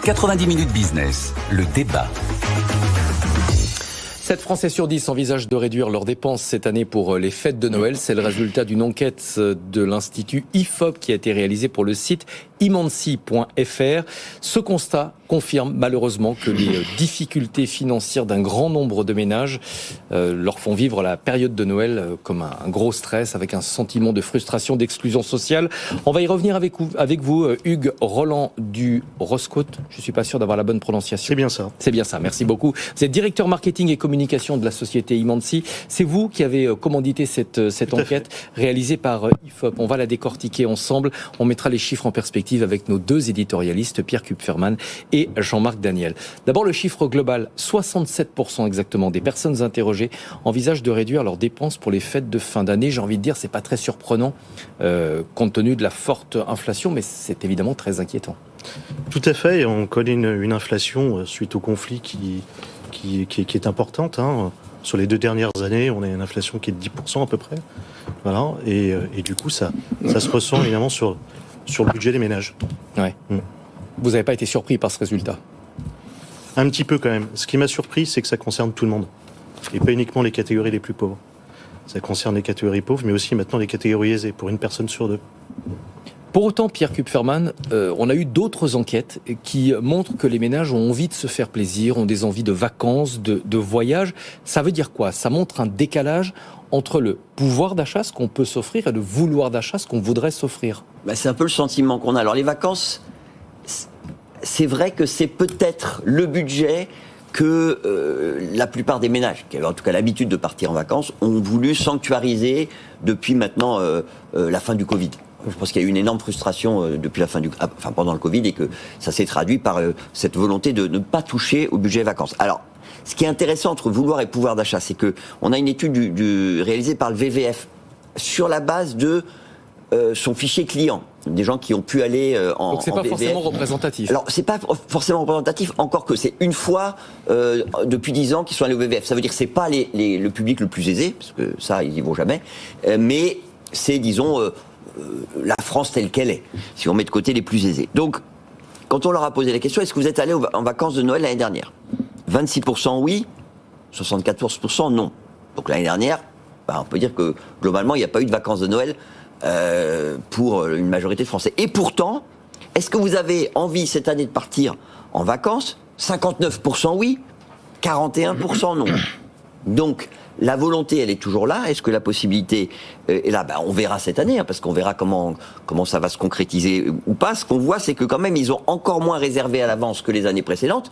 90 minutes business, le débat. 7 Français sur 10 envisagent de réduire leurs dépenses cette année pour les fêtes de Noël. C'est le résultat d'une enquête de l'Institut IFOP qui a été réalisée pour le site imansi.fr. Ce constat confirme malheureusement que les difficultés financières d'un grand nombre de ménages leur font vivre la période de Noël comme un gros stress, avec un sentiment de frustration, d'exclusion sociale. On va y revenir avec vous, Hugues Roland du Roscote. Je ne suis pas sûr d'avoir la bonne prononciation. C'est bien ça. C'est bien ça, merci beaucoup. Vous êtes directeur marketing et communication de la société Imansi. C'est vous qui avez commandité cette enquête réalisée par IFOP. On va la décortiquer ensemble. On mettra les chiffres en perspective avec nos deux éditorialistes, Pierre Kupferman et Jean-Marc Daniel. D'abord, le chiffre global, 67% exactement des personnes interrogées envisagent de réduire leurs dépenses pour les fêtes de fin d'année. J'ai envie de dire, c'est pas très surprenant compte tenu de la forte inflation, mais c'est évidemment très inquiétant. Tout à fait, on connaît une inflation suite au conflit qui est importante. Sur les 2 dernières années, on a une inflation qui est de 10% à peu près. Voilà, et du coup, ça se ressent évidemment sur le budget des ménages. Ouais. Vous n'avez pas été surpris par ce résultat? Un petit peu quand même. Ce qui m'a surpris, c'est que ça concerne tout le monde. Et pas uniquement les catégories les plus pauvres. Ça concerne les catégories pauvres, mais aussi maintenant les catégories aisées, pour une personne sur 2. Pour autant, Pierre Kupferman, on a eu d'autres enquêtes qui montrent que les ménages ont envie de se faire plaisir, ont des envies de vacances, de voyage. Ça veut dire quoi? Ça montre un décalage entre le pouvoir d'achat, ce qu'on peut s'offrir, et le vouloir d'achat, ce qu'on voudrait s'offrir. C'est un peu le sentiment qu'on a. Alors les vacances, c'est vrai que c'est peut-être le budget que la plupart des ménages, qui avaient en tout cas l'habitude de partir en vacances, ont voulu sanctuariser depuis maintenant la fin du Covid. Je pense qu'il y a eu une énorme frustration depuis pendant le Covid, et que ça s'est traduit par cette volonté de ne pas toucher au budget vacances. Alors, ce qui est intéressant entre vouloir et pouvoir d'achat, c'est que on a une étude réalisée par le VVF sur la base de son fichier client, des gens qui ont pu aller en Donc c'est pas VVF. forcément représentatif. Alors c'est pas forcément représentatif, encore que c'est une fois depuis 10 ans qu'ils sont allés au VVF. Ça veut dire que c'est pas le public le plus aisé, parce que ça ils y vont jamais, mais c'est disons la France telle qu'elle est, si on met de côté les plus aisés. Donc quand on leur a posé la question, est-ce que vous êtes allés en vacances de Noël l'année dernière? 26% oui, 74% non. Donc l'année dernière, on peut dire que globalement, il n'y a pas eu de vacances de Noël pour une majorité de Français. Et pourtant, est-ce que vous avez envie cette année de partir en vacances? 59% oui, 41% non. Donc la volonté, elle est toujours là. Est-ce que la possibilité est là? On verra cette année, parce qu'on verra comment ça va se concrétiser ou pas. Ce qu'on voit, c'est que quand même, ils ont encore moins réservé à l'avance que les années précédentes,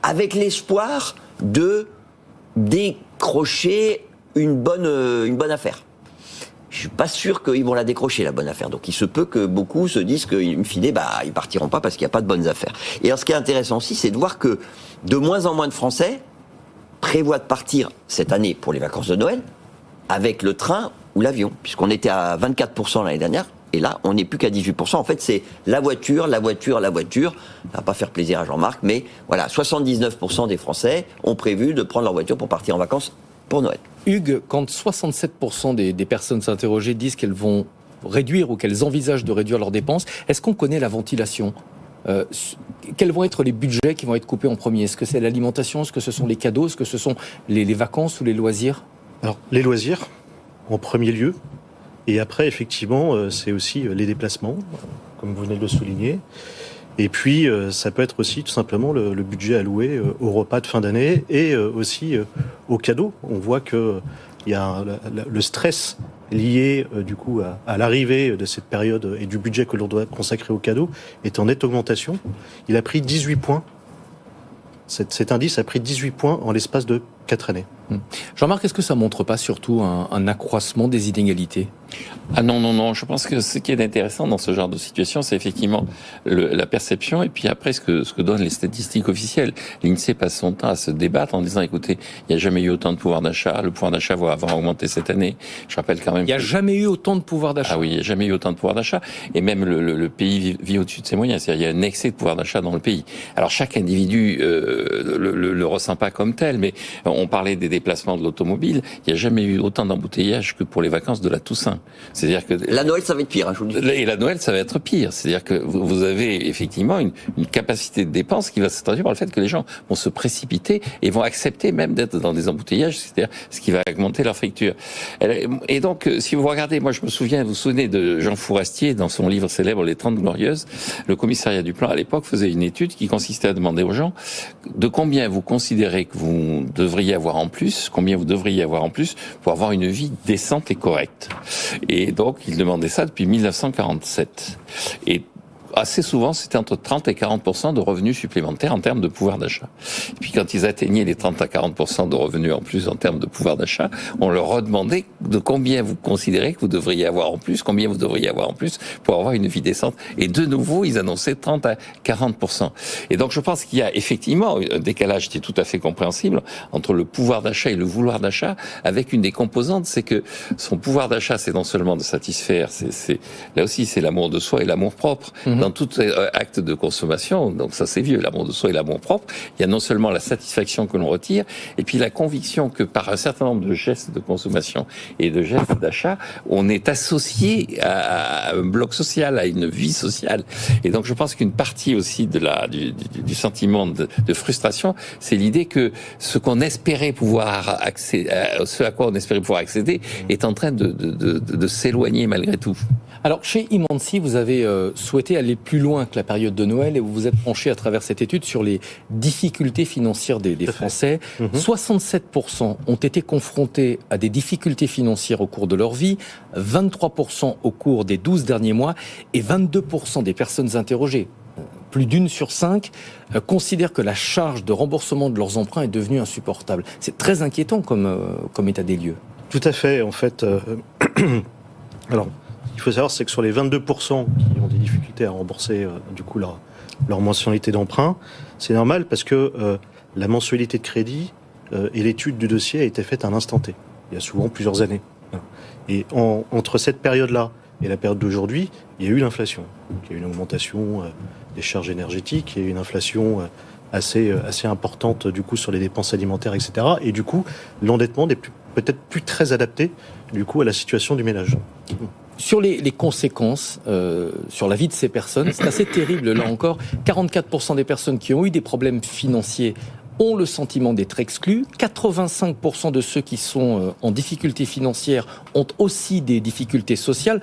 avec l'espoir de décrocher une bonne affaire. Je suis pas sûr qu'ils vont la décrocher, la bonne affaire. Donc il se peut que beaucoup se disent qu'in fine, ils partiront pas parce qu'il n'y a pas de bonnes affaires. Et alors ce qui est intéressant aussi, c'est de voir que de moins en moins de Français prévoient de partir cette année pour les vacances de Noël avec le train ou l'avion, puisqu'on était à 24% l'année dernière. Et là, on n'est plus qu'à 18%. En fait, c'est la voiture. Ça va pas faire plaisir à Jean-Marc, mais voilà, 79% des Français ont prévu de prendre leur voiture pour partir en vacances pour Noël. Hugues, quand 67% des personnes interrogées disent qu'elles vont réduire ou qu'elles envisagent de réduire leurs dépenses, est-ce qu'on connaît la ventilation ? Quels vont être les budgets qui vont être coupés en premier? Est-ce que c'est l'alimentation? Est-ce que ce sont les cadeaux? Est-ce que ce sont les vacances ou les loisirs? Alors, les loisirs, en premier lieu. Et après, effectivement, c'est aussi les déplacements, comme vous venez de le souligner. Et puis, ça peut être aussi tout simplement le budget alloué au repas de fin d'année et aussi aux cadeaux. On voit qu'il y a le stress lié du coup à l'arrivée de cette période et du budget que l'on doit consacrer aux cadeaux est en nette augmentation. Il a pris 18 points. Cet indice a pris 18 points en l'espace de 4 années. Jean-Marc, est-ce que ça montre pas surtout un accroissement des inégalités ? Ah non, je pense que ce qui est intéressant dans ce genre de situation, c'est effectivement la perception et puis après ce que donnent les statistiques officielles. L'INSEE passe son temps à se débattre en disant, écoutez, il n'y a jamais eu autant de pouvoir d'achat, le pouvoir d'achat va avoir augmenté cette année. Je rappelle quand même... Il n'y a jamais eu autant de pouvoir d'achat. Ah oui, il n'y a jamais eu autant de pouvoir d'achat. Et même le pays vit au-dessus de ses moyens. C'est-à-dire, il y a un excès de pouvoir d'achat dans le pays. Alors chaque individu le ressent pas comme tel, mais on parlait des déplacements de l'automobile, il n'y a jamais eu autant d'embouteillages que pour les vacances de la Toussaint. C'est-à-dire que la Noël, ça va être pire, hein, je vous le dis. Et la Noël, ça va être pire. C'est-à-dire que vous avez effectivement une capacité de dépense qui va se traduire par le fait que les gens vont se précipiter et vont accepter même d'être dans des embouteillages, c'est-à-dire ce qui va augmenter leur friture. Et donc, si vous regardez, moi je me souviens, vous vous souvenez de Jean Fourastier, dans son livre célèbre Les 30 Glorieuses, le commissariat du plan à l'époque faisait une étude qui consistait à demander aux gens de combien vous considérez que vous devriez avoir en plus, combien vous devriez avoir en plus pour avoir une vie décente et correcte. Et donc, il demandait ça depuis 1947. Et assez souvent, c'était entre 30 et 40% de revenus supplémentaires en termes de pouvoir d'achat. Et puis quand ils atteignaient les 30 à 40% de revenus en plus en termes de pouvoir d'achat, on leur redemandait de combien vous considérez que vous devriez avoir en plus, combien vous devriez avoir en plus pour avoir une vie décente. Et de nouveau, ils annonçaient 30 à 40%. Et donc je pense qu'il y a effectivement un décalage qui est tout à fait compréhensible entre le pouvoir d'achat et le vouloir d'achat, avec une des composantes, c'est que son pouvoir d'achat, c'est non seulement de satisfaire, là aussi c'est l'amour de soi et l'amour propre. Dans tout acte de consommation, donc ça c'est vieux, l'amour de soi et l'amour propre, il y a non seulement la satisfaction que l'on retire, et puis la conviction que par un certain nombre de gestes de consommation et de gestes d'achat, on est associé à un bloc social, à une vie sociale. Et donc je pense qu'une partie aussi du sentiment de frustration, c'est l'idée que ce qu'on espérait pouvoir accéder, ce à quoi on espérait pouvoir accéder, est en train de s'éloigner malgré tout. Alors, chez Imansi, vous avez souhaité aller plus loin que la période de Noël et vous vous êtes penché à travers cette étude sur les difficultés financières des Français. 67% ont été confrontés à des difficultés financières au cours de leur vie, 23% au cours des 12 derniers mois et 22% des personnes interrogées, plus d'une sur 5, considèrent que la charge de remboursement de leurs emprunts est devenue insupportable. C'est très inquiétant comme état des lieux. Tout à fait, en fait. Alors, il faut savoir, c'est que sur les 22% qui ont des difficultés à rembourser du coup leur mensualité d'emprunt, c'est normal parce que la mensualité de crédit et l'étude du dossier a été faite à un instant T. Il y a souvent plusieurs années. Et entre cette période-là et la période d'aujourd'hui, il y a eu l'inflation. Il y a eu une augmentation des charges énergétiques, il y a eu une inflation assez importante du coup sur les dépenses alimentaires, etc. Et du coup, l'endettement n'est peut-être plus très adapté du coup à la situation du ménage. Sur les conséquences sur la vie de ces personnes, c'est assez terrible là encore. 44% des personnes qui ont eu des problèmes financiers ont le sentiment d'être exclus. 85% de ceux qui sont en difficulté financière ont aussi des difficultés sociales.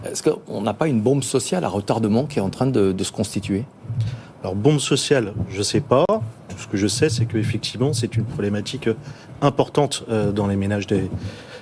Est-ce qu'on n'a pas une bombe sociale à retardement qui est en train de se constituer ? Alors, bombe sociale, je ne sais pas. Tout ce que je sais, c'est qu'effectivement, c'est une problématique importante dans les ménages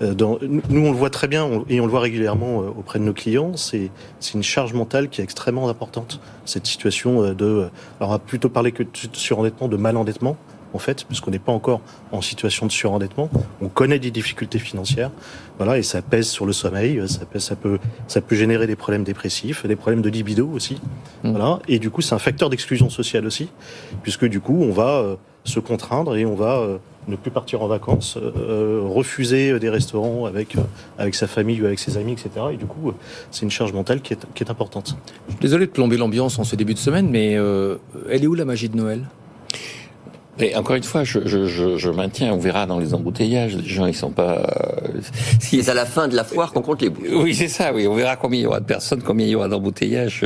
nous, on le voit très bien et on le voit régulièrement auprès de nos clients. C'est une charge mentale qui est extrêmement importante. Cette situation alors on va plutôt parler que de surendettement, de malendettement, en fait, puisqu'on n'est pas encore en situation de surendettement. On connaît des difficultés financières, voilà, et ça pèse sur le sommeil. Ça peut générer des problèmes dépressifs, des problèmes de libido aussi, voilà. Et du coup, c'est un facteur d'exclusion sociale aussi, puisque du coup, on va se contraindre et on va ne plus partir en vacances, refuser des restaurants avec sa famille ou avec ses amis, etc. Et du coup, c'est une charge mentale qui est importante. Je suis désolé de plomber l'ambiance en ce début de semaine, mais elle est où la magie de Noël ? Et encore une fois, je maintiens, on verra dans les embouteillages, les gens ils sont pas. C'est à la fin de la foire qu'on compte les bouts. Oui, c'est ça. Oui, on verra combien il y aura de personnes, combien il y aura d'embouteillages.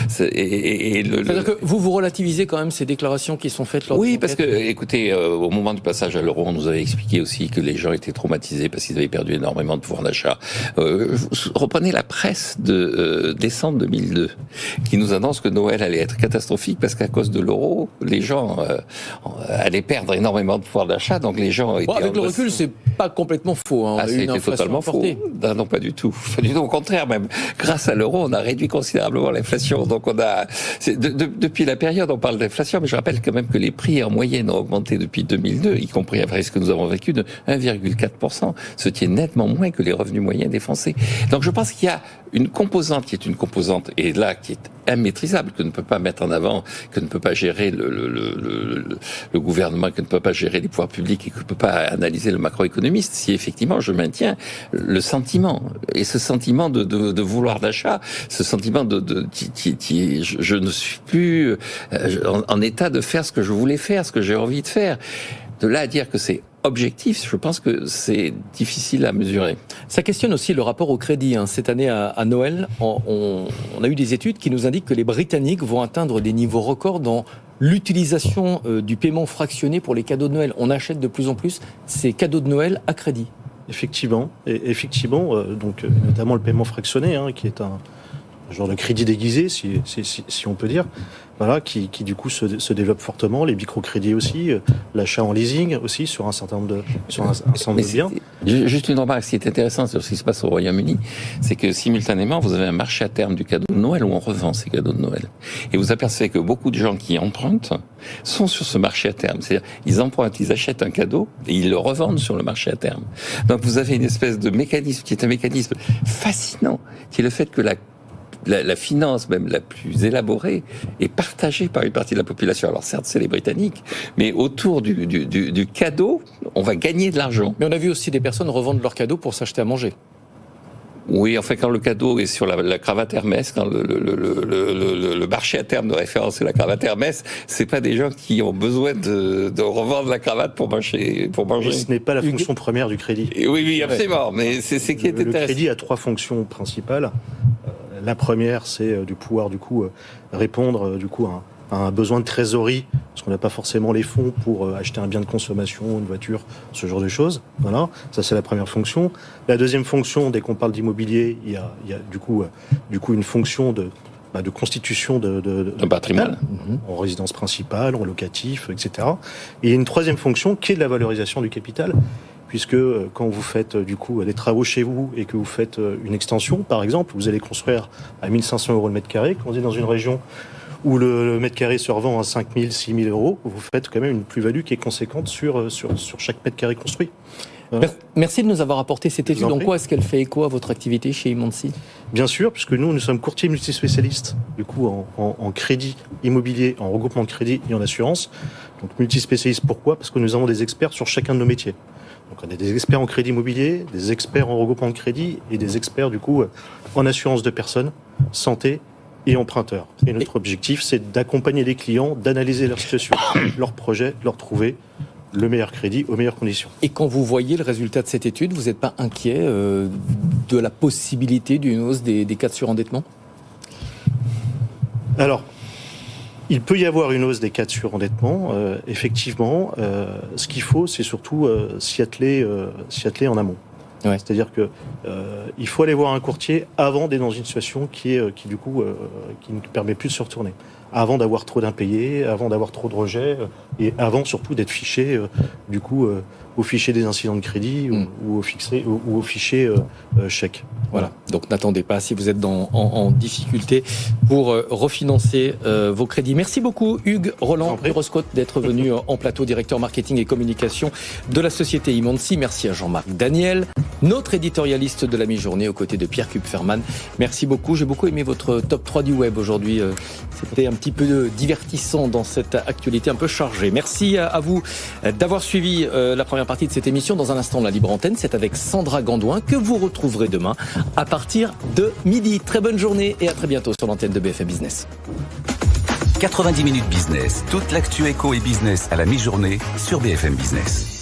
C'est-à-dire que vous relativisez quand même ces déclarations qui sont faites lors. Oui, parce que, écoutez, au moment du passage à l'euro, on nous avait expliqué aussi que les gens étaient traumatisés parce qu'ils avaient perdu énormément de pouvoir d'achat. Reprenez la presse de décembre 2002, qui nous annonce que Noël allait être catastrophique parce qu'à cause de l'euro, les gens allaient perdre énormément de pouvoir d'achat, donc les gens étaient... avec le recul, c'est pas complètement faux. Hein. C'était totalement faux. Non, pas du tout. Pas du tout. Au contraire, même, grâce à l'euro, on a réduit considérablement l'inflation. Donc on a... Depuis la période, on parle d'inflation, mais je rappelle quand même que les prix en moyenne ont augmenté depuis 2002, y compris après ce que nous avons vécu, de 1,4%, ce qui est nettement moins que les revenus moyens des Français. Donc je pense qu'il y a une composante qui est une composante, et là, qui est immaîtrisable, que ne peut pas mettre en avant, que ne peut pas gérer le gouvernement, que ne peut pas gérer les pouvoirs publics et que ne peut pas analyser le macroéconomiste, si effectivement je maintiens le sentiment, et ce sentiment de vouloir d'achat, ce sentiment je ne suis plus en état de faire ce que je voulais faire, ce que j'ai envie de faire. De là à dire que c'est objectif, je pense que c'est difficile à mesurer. Ça questionne aussi le rapport au crédit. Cette année à Noël, on a eu des études qui nous indiquent que les Britanniques vont atteindre des niveaux records dans l'utilisation du paiement fractionné pour les cadeaux de Noël. On achète de plus en plus ces cadeaux de Noël à crédit. Effectivement, donc notamment le paiement fractionné, qui est un genre de crédit déguisé, si on peut dire, voilà, qui du coup se développe fortement, les microcrédits aussi, l'achat en leasing aussi sur un certain nombre de biens. Juste une remarque, ce qui est intéressant sur ce qui se passe au Royaume-Uni, c'est que simultanément, vous avez un marché à terme du cadeau de Noël où on revend ces cadeaux de Noël. Et vous apercevez que beaucoup de gens qui empruntent sont sur ce marché à terme. C'est-à-dire, ils empruntent, ils achètent un cadeau et ils le revendent sur le marché à terme. Donc vous avez une espèce de mécanisme qui est un mécanisme fascinant, qui est le fait que la finance, même la plus élaborée, est partagée par une partie de la population. Alors certes, c'est les Britanniques, mais autour du cadeau, on va gagner de l'argent. Mais on a vu aussi des personnes revendre leurs cadeaux pour s'acheter à manger. Oui, enfin, quand le cadeau est sur la cravate Hermès, quand le marché à terme de référence est la cravate Hermès, c'est pas des gens qui ont besoin de revendre la cravate pour manger. Et ce n'est pas la fonction première du crédit. Et oui, absolument. Mais c'est ce qui est intéressant. Le crédit a 3 fonctions principales. La première, c'est de pouvoir répondre à un besoin de trésorerie, parce qu'on n'a pas forcément les fonds pour acheter un bien de consommation, une voiture, ce genre de choses. Voilà, ça c'est la première fonction. La deuxième fonction, dès qu'on parle d'immobilier, il y a du coup une fonction de constitution de patrimoine en résidence principale, en locatif, etc. Et il y a une troisième fonction qui est de la valorisation du capital, puisque quand vous faites des travaux chez vous et que vous faites une extension, par exemple, vous allez construire à 1 500 € le mètre carré, quand vous êtes dans une région où le mètre carré se revend à 5 000, 6 000 €, vous faites quand même une plus-value qui est conséquente sur chaque mètre carré construit. Merci de nous avoir apporté cette étude. En quoi est-ce qu'elle fait écho à votre activité chez Imancy ? Bien sûr, puisque nous sommes courtiers multispécialistes, du coup en crédit immobilier, en regroupement de crédit et en assurance. Donc multispécialistes, pourquoi ? Parce que nous avons des experts sur chacun de nos métiers. Donc on a des experts en crédit immobilier, des experts en regroupement de crédit et des experts en assurance de personnes, santé et emprunteurs. Et notre objectif, c'est d'accompagner les clients, d'analyser leur situation, leur projet, leur trouver le meilleur crédit aux meilleures conditions. Et quand vous voyez le résultat de cette étude, vous n'êtes pas inquiet de la possibilité d'une hausse des cas de surendettement ? Alors, il peut y avoir une hausse des cas de surendettement, effectivement. Ce qu'il faut, c'est surtout s'y atteler en amont. Ouais. C'est-à-dire que il faut aller voir un courtier avant d'être dans une situation qui ne permet plus de se retourner. Avant d'avoir trop d'impayés, avant d'avoir trop de rejets, et avant surtout d'être fiché au fichier des incidents de crédit ou au fichier chèque. Voilà. Donc n'attendez pas si vous êtes en difficulté pour refinancer vos crédits. Merci beaucoup Hugues Roland-Uroscote d'être venu en plateau, directeur marketing et communication de la société Imancy. Merci à Jean-Marc Daniel, notre éditorialiste de la mi-journée aux côtés de Pierre Kupferman. Merci beaucoup. J'ai beaucoup aimé votre top 3 du web aujourd'hui. C'était un petit peu divertissant dans cette actualité un peu chargée. Merci à vous d'avoir suivi la première partie de cette émission. Dans un instant, la libre antenne, c'est avec Sandra Gandouin que vous retrouverez demain à partir de midi. Très bonne journée et à très bientôt sur l'antenne de BFM Business. 90 minutes business, toute l'actu éco et business à la mi-journée sur BFM Business.